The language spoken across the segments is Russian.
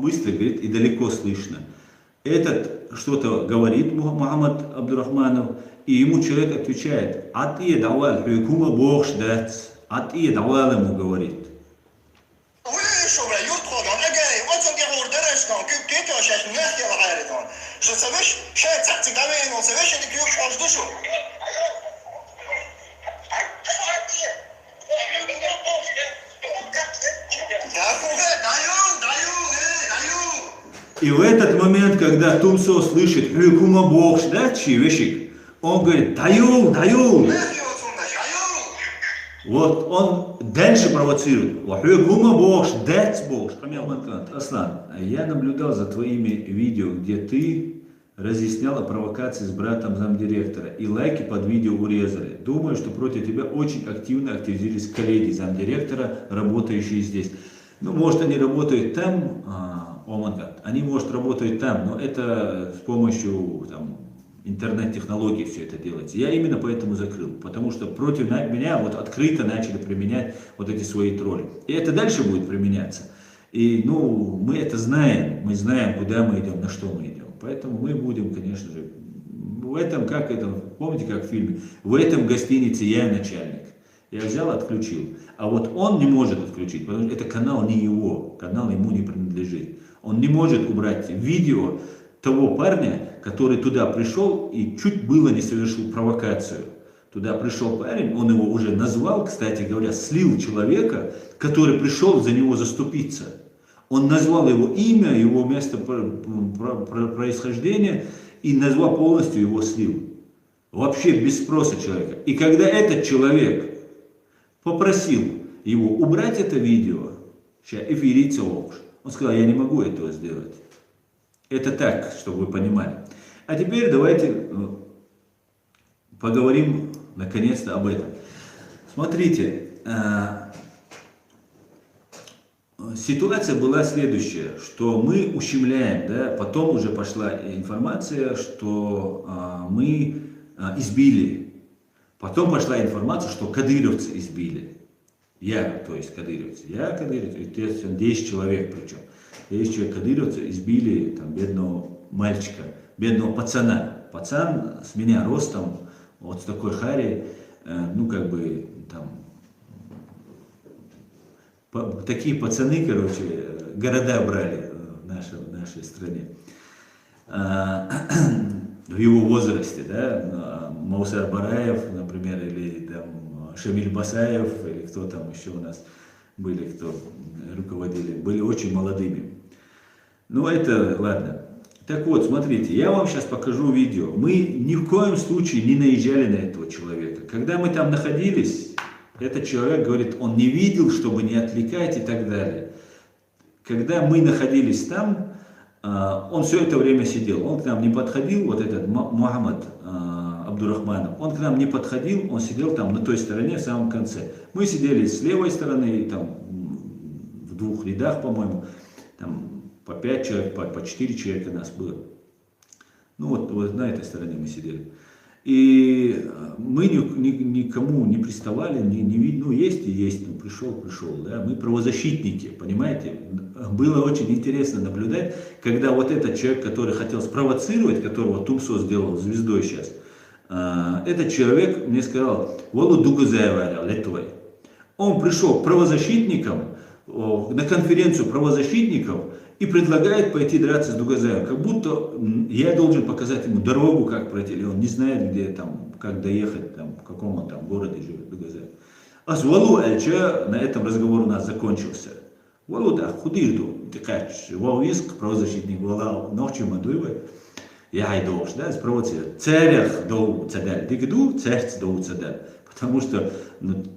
быстро говорит и далеко слышно. Этот что-то говорит, Мухаммад Абдурахманов, и ему человек отвечает, а ты давал, хукума бог ждать, а ты давал ему говорит. И в этот момент, когда Тумсо слышит «Хюкума бог ждать, вещик», он говорит «Даю, даю». Вот он дальше провоцирует. «Хюкума бог ждать бог». Аслан, я наблюдал за твоими видео, где ты разъяснял о провокации с братом замдиректора, и лайки под видео урезали. Думаю, что против тебя очень активно активизировались коллеги замдиректора, работающие здесь. Ну, может, они работают там, они, может, работают там, но это с помощью интернет-технологий все это делается. Я именно поэтому закрыл, потому что против меня вот открыто начали применять вот эти свои тролли. И это дальше будет применяться. И, ну, мы это знаем, мы знаем, куда мы идем, на что мы идем. Поэтому мы будем, конечно же, в этом, помните, как в фильме, в этом гостинице я начальник. Я взял, отключил. А вот он не может отключить, потому что это канал не его, канал ему не принадлежит. Он не может убрать видео того парня, который туда пришел и чуть было не совершил провокацию. Туда пришел парень, он его уже назвал, кстати говоря, слил человека, который пришел за него заступиться. Он назвал его имя, его место происхождения и назвал полностью его слил. Вообще без спроса человека. И когда этот человек попросил его убрать это видео, он сказал, я не могу этого сделать. Это так, чтобы вы понимали. А теперь давайте поговорим наконец-то об этом. Смотрите, ситуация была следующая, что мы ущемляем, да, потом уже пошла информация, что мы избили. Потом пошла информация, что кадыровцы избили. То есть кадыровцы. Я кадыровец, 10 человек причем. 10 человек кадыровцы избили бедного мальчика, бедного пацана. Пацан с меня ростом, вот с такой хари, такие пацаны, города брали в нашей стране. В его возрасте, да, Маусар Бараев, например, или Шамиль Басаев, или кто там еще у нас были, кто руководили, были очень молодыми. Ну это ладно. Так вот, смотрите, я вам сейчас покажу видео. Мы ни в коем случае не наезжали на этого человека. Когда мы там находились, этот человек говорит, он не видел, чтобы не отвлекать и так далее. Когда мы находились там, он все это время сидел. Он к нам не подходил, вот этот Мухаммад Абдурахманов, он к нам не подходил, он сидел там на той стороне, в самом конце. Мы сидели с левой стороны, в двух рядах, по-моему, по 5 человек, по 4 человека нас было. Ну вот на этой стороне мы сидели. И мы никому не приставали, есть и есть, пришел, да, мы правозащитники, понимаете. Было очень интересно наблюдать, когда вот этот человек, который хотел спровоцировать, которого Тумсо сделал звездой сейчас, этот человек мне сказал, Волу Дугузаева, Летвой. Он пришел к правозащитникам, на конференцию правозащитников, и предлагает пойти драться с Дугазаевым, как будто я должен показать ему дорогу, как пройти, или он не знает, где как доехать, в каком он городе живет, Дугазаев. А с Валу Альча на этом разговор у нас закончился. Валу, да, худирду, тикач, вауиск, правозащитник Валау, ночью мадуевой, я айдош, да, спровоцировать. Царях доу цадаль, дигду, царц доу цадаль, потому что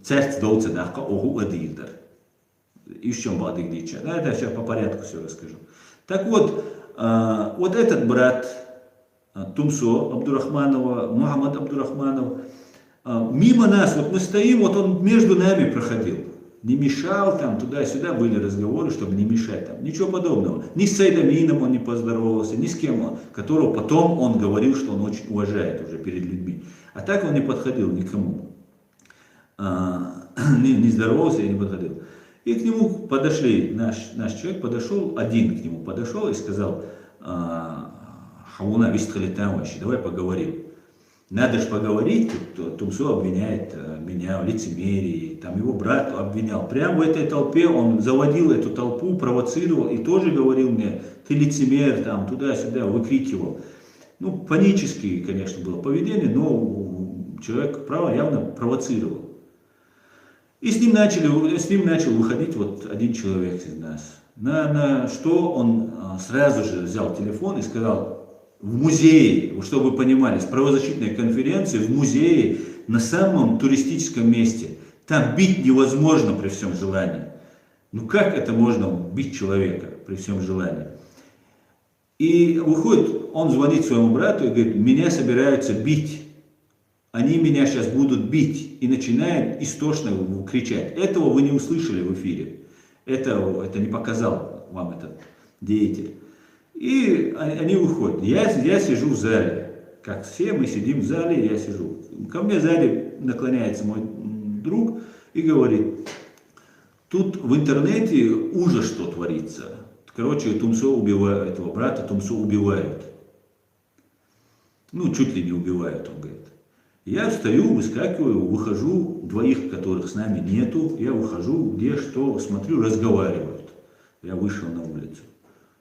царц доу цадалька огу адилдар. И в чем бадык дича. Да, это я сейчас по порядку все расскажу. Так вот, вот этот брат Тумсо Абдурахманова, Мухаммад Абдурахманов, мимо нас, вот мы стоим, вот он между нами проходил. Не мешал туда-сюда, были разговоры, чтобы не мешать ничего подобного. Ни с Сайдамином он не поздоровался, ни с кем, которого потом он говорил, что он очень уважает уже перед людьми. А так он не подходил никому. Не здоровался и не подходил. И к нему подошли, наш человек подошел, один к нему подошел и сказал: Хауна, вистхалитамович, давай поговорим. Надо же поговорить, Тумсо обвиняет меня в лицемерии, там его брат обвинял. Прямо в этой толпе он заводил эту толпу, провоцировал и тоже говорил мне: ты лицемер, там, туда-сюда, выкрикивал. Ну, паническое, конечно, было поведение, но человек, право, явно провоцировал. И с ним начал выходить вот один человек из нас. На что он сразу же взял телефон и сказал: в музее, чтобы вы понимали, с правозащитной конференции в музее на самом туристическом месте. Там бить невозможно при всем желании. Ну как это можно бить человека при всем желании? И выходит, он звонит своему брату и говорит: меня собираются бить. Они меня сейчас будут бить. И начинает истошно кричать. Этого вы не услышали в эфире. Это не показал вам этот деятель. И они выходят. Я сижу в зале. Как все, мы сидим в зале, я сижу. Ко мне сзади наклоняется мой друг и говорит: тут в интернете ужас, что творится. Короче, Тумсо убивают, этого брата Тумсо убивают. Ну, чуть ли не убивают, он говорит. Я встаю, выскакиваю, выхожу, двоих, которых с нами нету. Я выхожу, где что, смотрю, разговаривают. Я вышел на улицу.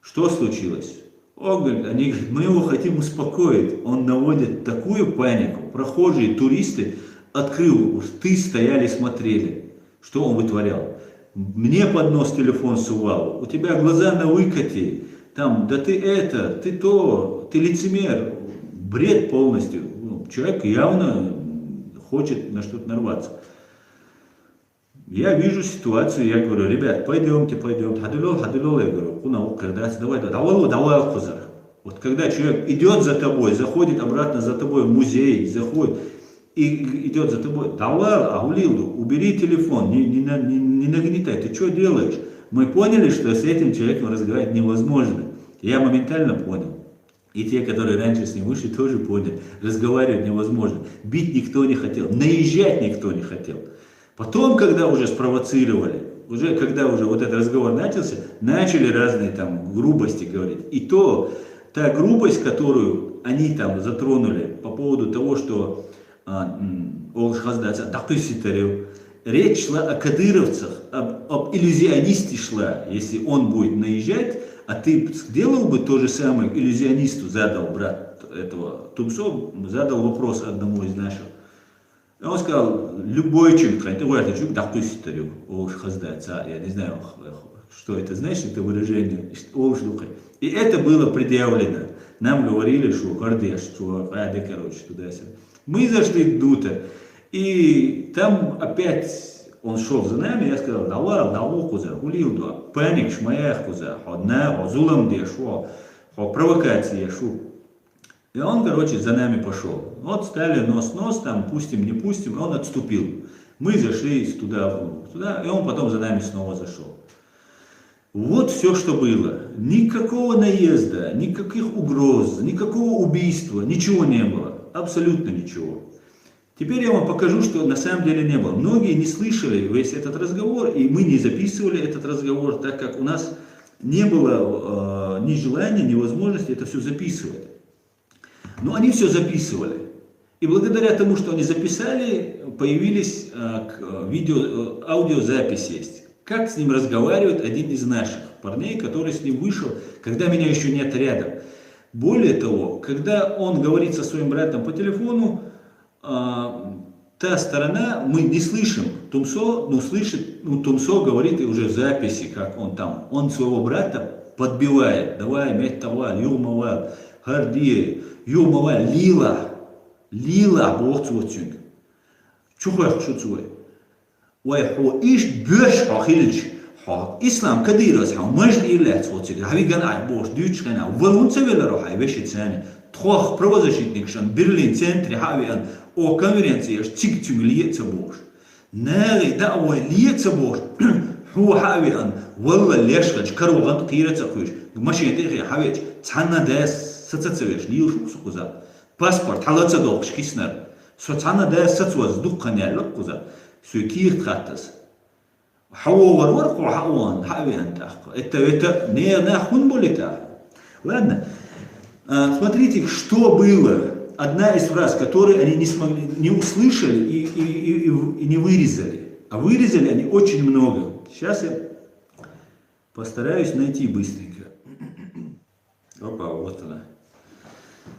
Что случилось? Он говорит, они говорят: мы его хотим успокоить. Он наводит такую панику. Прохожие, туристы, открыл рты, стояли, смотрели, что он вытворял. Мне под нос телефон сувал. У тебя глаза на выкате. Там, да ты это, ты то, ты лицемер. Бред полностью. Человек явно хочет на что-то нарваться. Я вижу ситуацию, я говорю: ребят, пойдемте. Хадулол, я говорю, давай, кузар. Вот когда человек идет за тобой, заходит обратно за тобой в музей, заходит и идет за тобой: давай, Агулилду, убери телефон, не нагнетай, ты что делаешь? Мы поняли, что с этим человеком разговаривать невозможно. Я моментально понял. И те, которые раньше с ним вышли, тоже поняли. Разговаривать невозможно. Бить никто не хотел, наезжать никто не хотел. Потом, когда уже спровоцировали, когда уже вот этот разговор начался, начали разные там грубости говорить. И та грубость, которую они там затронули по поводу того, что речь шла о кадыровцах, об иллюзионисте шла. Если он будет наезжать, а ты сделал бы то же самое иллюзионисту, задал брат этого Тумсо, задал вопрос одному из наших. И он сказал: любой человек, я не знаю, что это значит, это выражение. И это было предъявлено. Нам говорили, что короче, туда-сюда. Мы зашли в Дута, и там опять он шел за нами, я сказал: давай, куза, улилду, паник, шмаях, куза, ходна, зулам дешу, провокация, шу. И он, короче, за нами пошел. Вот стали нос-нос, там, пустим, не пустим, и он отступил. Мы зашли туда, и он потом за нами снова зашел. Вот все, что было. Никакого наезда, никаких угроз, никакого убийства, ничего не было. Абсолютно ничего. Теперь я вам покажу, что на самом деле не было. Многие не слышали весь этот разговор, и мы не записывали этот разговор, так как у нас не было ни желания, ни возможности это все записывать. Но они все записывали. И благодаря тому, что они записали, появились аудиозаписи есть. Как с ним разговаривает один из наших парней, который с ним вышел, когда меня еще нет рядом. Более того, когда он говорит со своим братом по телефону, та сторона, мы не слышим Тумсо, но слышит, Тумсо говорит и уже в записи, как он там, он своего брата подбивает: давай, меттавал, юмавал, хардие, юмавал, лила, бохцвоцюнг. Чухай шуцуй. Ой, хо иш бёш хахилч. Ислам кадирас ха мажд илляц воцюнг. Хавиган ай бош дючкана. Волунцевела роха вешит сани. Тхох правозащитник шан Берлин центре хавиан. О конференции чик-чик льется Бог. Наги дa'wa льется Бог. Ху хавиан. Валла лешгач каруган қираться хуш. Машинетихи хавич. Цанна дас сацацевеш. Льюш сукуза. Паспорт халаца доқш киснар. Со цанна дас сацуаз дуккан яллық куза. Су кирт хаттас. Это не нахун болита. Ладно? Смотрите, что было. Одна из фраз, которые они не смогли, не услышали и не вырезали. А вырезали они очень много. Сейчас я постараюсь найти быстренько. Опа, вот она.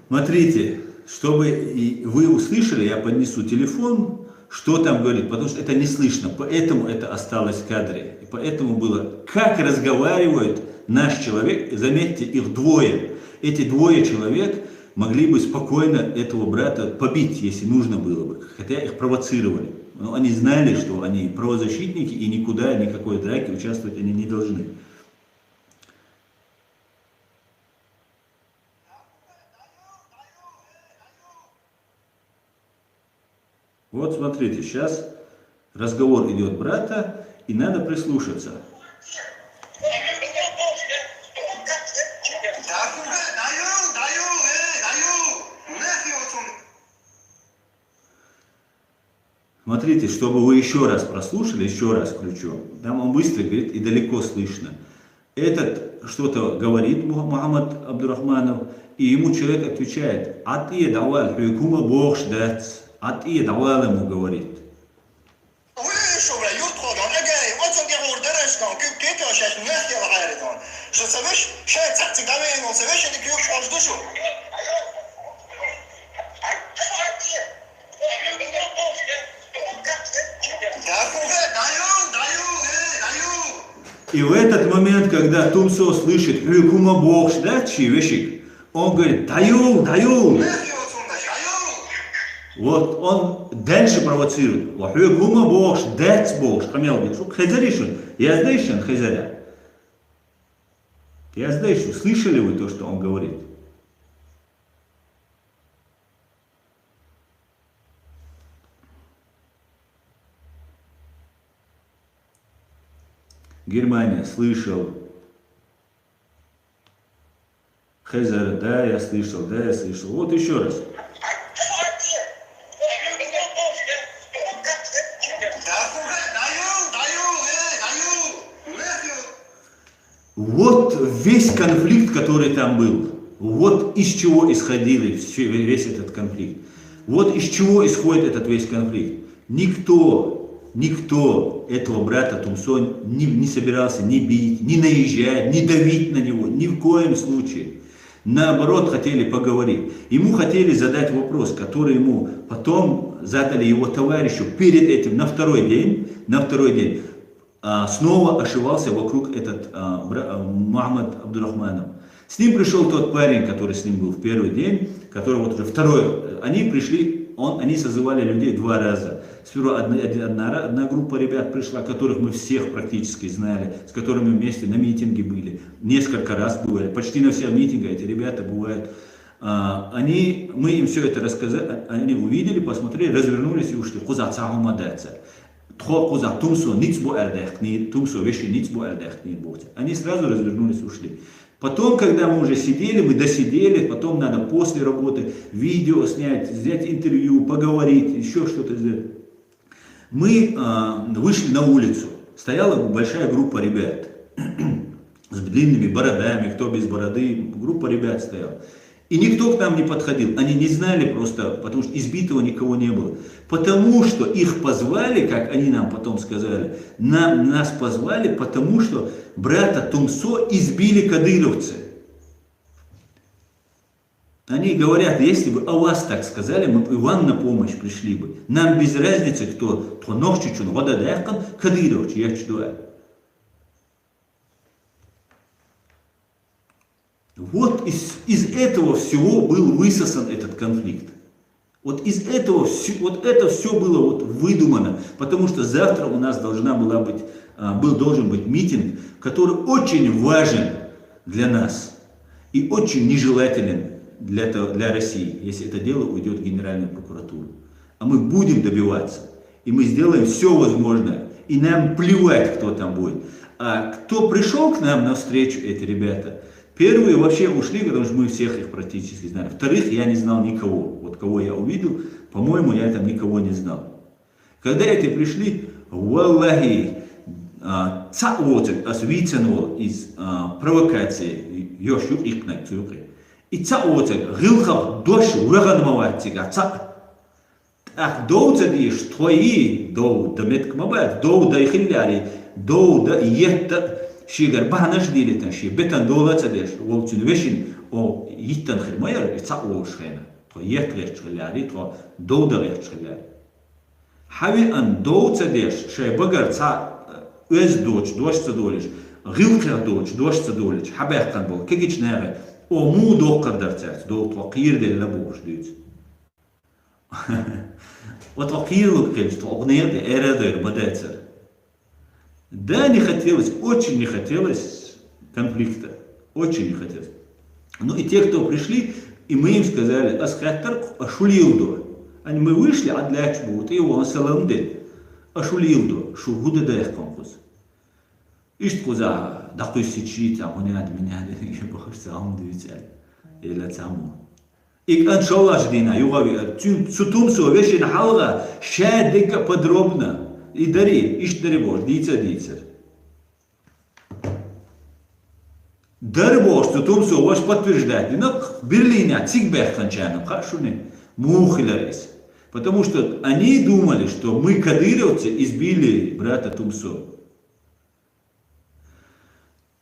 Смотрите, чтобы вы услышали, я поднесу телефон, что там говорит, потому что это не слышно, поэтому это осталось в кадре. И поэтому было, как разговаривает наш человек, заметьте, их двое. Эти двое человек могли бы спокойно этого брата побить, если нужно было бы, хотя их провоцировали. Но они знали, что они правозащитники и никуда, никакой драки участвовать они не должны. Вот смотрите, сейчас разговор идет брата, и надо прислушаться. Смотрите, чтобы вы еще раз прослушали, еще раз включу. Там он быстро говорит и далеко слышно. Этот что-то говорит, Мухаммад Абдурахманов, и ему человек отвечает, а ты давал, хюкума бог ждать, а ты давал ему говорит. И в этот момент, когда Тумсо слышит «Хюкума бог ждать», он говорит «Даю, даю». Вот он дальше провоцирует. «Хюкума бог ждать бог». Хазаришун, я знаешь, хазаря. Я знаешь, слышали вы то, что он говорит? Германия, слышал. Хезер, да, я слышал, да, я слышал. Вот еще раз. Вот весь конфликт, который там был. Вот из чего исходил весь этот конфликт. Вот из чего исходит этот весь конфликт. Никто этого брата Тумсо не собирался ни бить, ни наезжать, ни давить на него, ни в коем случае. Наоборот, хотели поговорить. Ему хотели задать вопрос, который ему потом задали его товарищу перед этим, на второй день, снова ошивался вокруг этот Мухаммад Абдурахманов. С ним пришел тот парень, который с ним был в первый день, который вот уже второй. Они пришли, они созывали людей 2 раза. Сперва одна группа ребят пришла, которых мы всех практически знали, с которыми вместе на митинге были. Несколько раз бывали. Почти на всех митингах эти ребята бывают. Мы им все это рассказали, они увидели, посмотрели, развернулись и ушли. Они сразу развернулись и ушли. Потом, когда мы уже сидели, мы досидели, потом надо после работы видео снять, взять интервью, поговорить, еще что-то сделать. Мы вышли на улицу, стояла большая группа ребят с длинными бородами, кто без бороды, группа ребят стояла. И никто к нам не подходил, они не знали просто, потому что избитого никого не было. Потому что их позвали, как они нам потом сказали, нас позвали, потому что брата Тумсо избили кадыровцы. Они говорят, если бы о вас так сказали, мы бы вам на помощь пришли бы. Нам без разницы, кто ногчичун, водадайкан, кадыровч, я читаю. Вот из этого всего был высосан этот конфликт. Вот из этого вот это все было вот выдумано, потому что завтра у нас должен быть митинг, который очень важен для нас и очень нежелателен для России, если это дело уйдет в Генеральную прокуратуру. А мы будем добиваться, и мы сделаем все возможное, и нам плевать, кто там будет. А кто пришел к нам навстречу, эти ребята, первые вообще ушли, потому что мы всех их практически знали. Вторых, я не знал никого. Вот кого я увидел, по-моему, я там никого не знал. Когда эти пришли, валлахи, цаоцек освиценул из провокации ёшу икнак цюры. И цаоцек гилхав дош ураганмаватига ца ах доуцадиш твои доу дамет кмабат доу да ихилляри доу да йетта шигар бахнаш дилитан ши бетан доулацадеш волцун вешин о yittан хирмайар цаош хена то йет лешчляри то доу да лешчляри хави ан доуцадеш шей багар ца öz doç dolış, gılkar doç dolış, haber kan bol, kegiç nere, o mu dokadar çert, do twaqir de la boş düz. O twaqirlik kelç, to огнер de эрадер бадецер. Да, не хотелось, очень не хотелось конфликта, очень не хотелось. Ну и те, кто пришли, и мы им сказали, асхаттар ашулилду. Они мы вышли, а для чего? И он саламдет. Ашулилду, шу гуда даях конкурс. Ишт куза, да кто сечит, а он не надо меня, я бы хотел сам двигать, или саму. И аншалла ждина, югави, сутумсу вещи на халга, шадика подробно, и дари, ишт дари бож, дицер. Дари бож, сутумсу ваш подтверждает, но в Берлине цигбех кончаном, хорошо не, мухиларис. Потому что они думали, что мы, кадыровцы, избили брата Тумсо.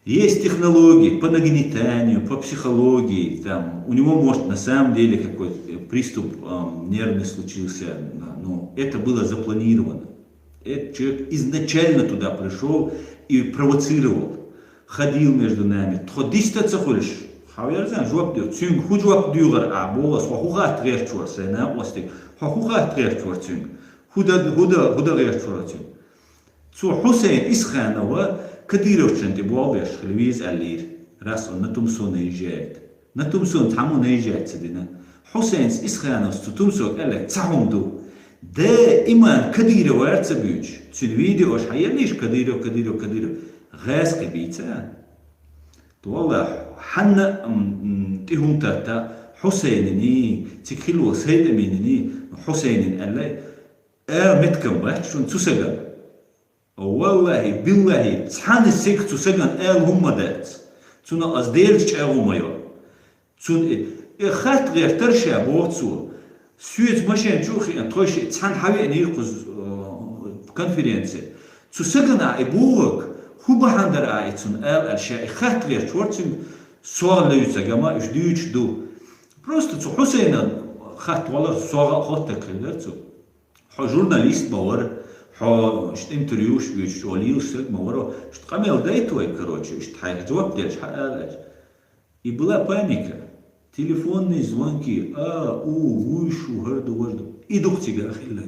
Есть технологии по нагнетанию, по психологии. Там, у него, может, на самом деле какой-то приступ нервный случился. Но это было запланировано. Этот человек изначально туда пришел и провоцировал. Ходил между нами. Тходистаться хочешь? Хавярзан, жуап дёр. Цюнг ху жуап дюгар, а болас, хухуха трещуар, сэна, остик. Хухуха трещуар цюнг. Худа трещуар цюнг. Цу Хусейн Исханова, Кадыровчан ты болвеш, хлевиз алир. Раз он на Тумсо наезжает. На Тумсо таму наезжает садина. Хусейн Исханов, цу Тумсо, элек, цахумду. Да иман Кадырова арцабюч. Цюн видео, аш хаялиш Кадыров. Газ кабица. والله حنا تهم تا حسينني تكلو سيد مني حسين قال لي متكم واحد شو تسجل والله بالله صحن السك تسجل هم دات تنا أصديرش ما يو تون خات غير ترشى بوتسو سويت ماشين شوخي أن تروش صحن حوي أن يقص كونفرنسي تسجل أبوك هو بحندر آيتون الشيء خات غير شورتين سوال ليوتsa gama üç düç du. Просто цу Хусейна خات والله سوال خاتك لرتو. ح журналист бавар, ح شت интервьюш вич олился маваро, шт камел дайтуй, короче, шт хай жвап делш хаалаш. И была паника. Телефонные звонки, уйшу, гарду, гарду. И духтига ахилла.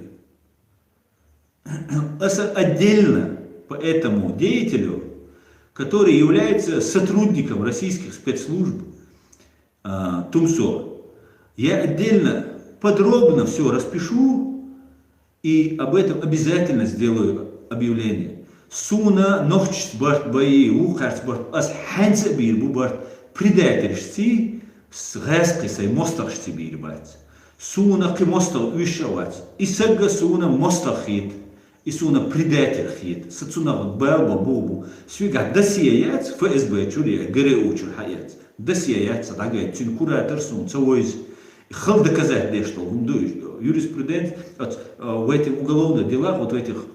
Отдельно по этому деятелю, который является сотрудником российских спецслужб Тумсо. Я отдельно, подробно все распишу и об этом обязательно сделаю объявление. Суна нохч барт бои ухарт барт ас ханса бир бу барт предательстве с гаской мостаршти бир барт. Суна ки мостал ушават. И сага суна мостахит. И суна предатель хит, сацуна балба бобу, свига досияц ФСБ чурия, ГРУ чурхаяц, досияц, садагает, цин куратор сун, цавойз, хал доказать что юриспрудент в этих уголовных делах, вот в этих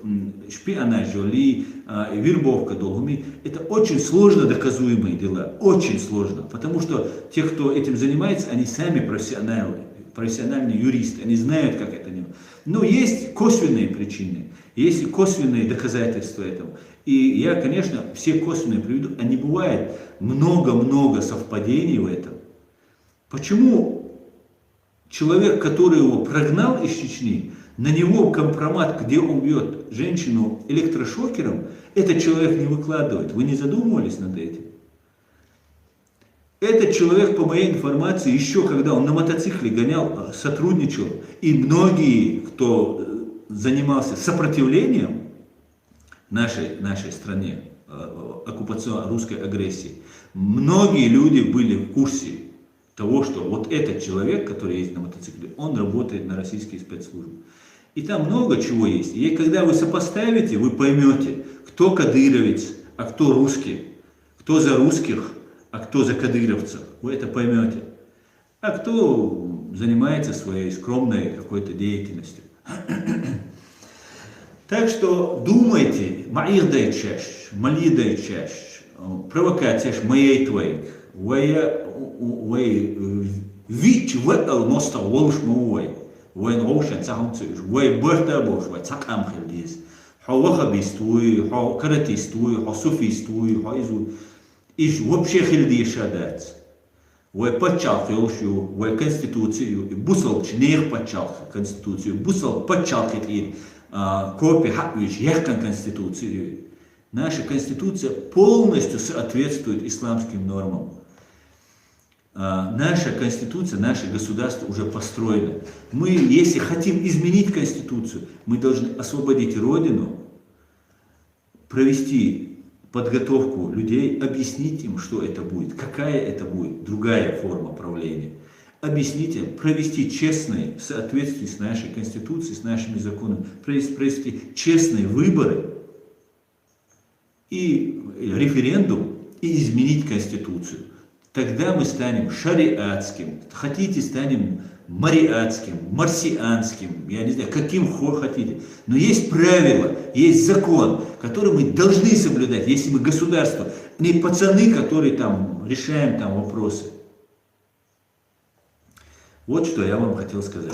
шпионаже или вербовка долгами, это очень сложно доказуемые дела, очень сложно, потому что те, кто этим занимается, они сами профессиональные юристы, они знают, как это делать. Но есть косвенные причины. Есть косвенные доказательства этому. И я, конечно, все косвенные приведу, а не бывает много-много совпадений в этом. Почему человек, который его прогнал из Чечни, на него компромат, где он бьет женщину электрошокером, этот человек не выкладывает? Вы не задумывались над этим? Этот человек, по моей информации, еще когда он на мотоцикле гонял, сотрудничал, и многие, кто занимался сопротивлением нашей стране, оккупационной русской агрессии, многие люди были в курсе того, что вот этот человек, который есть на мотоцикле, он работает на российские спецслужбы. И там много чего есть. И когда вы сопоставите, вы поймете, кто кадыровец, а кто русский, кто за русских, а кто за кадыровцев. Вы это поймете. А кто занимается своей скромной какой-то деятельностью. Так что думайте, маирдай чаш, малидай чаш, провокация моей твоей, вич вэтал моста волш мой, вэн роушен цахамцуш, вэй бэрта бош, вэй цакам хилдиз, хо вахабистуй, хо каратистуй, хо суфистуй, хо изу, иш вообще хилдиз шадец. Вой подчалки ошью, вой конституцию, бусал чнех подчалки конституцию, бусал подчалки и копия хаквич ехкан конституцию. Наша конституция полностью соответствует исламским нормам. Наша конституция, наше государство уже построено. Мы, если хотим изменить конституцию, мы должны освободить Родину, провести подготовку людей, объяснить им, что это будет, какая это будет, другая форма правления. Объяснить им, провести честные, в соответствии с нашей конституцией, с нашими законами, провести честные выборы и референдум, и изменить конституцию. Тогда мы станем шариатским, хотите, станем мариатским, марсианским, я не знаю, каким хотите. Но есть правила, есть закон, который мы должны соблюдать, если мы государство, не пацаны, которые там решаем там вопросы. Вот что я вам хотел сказать.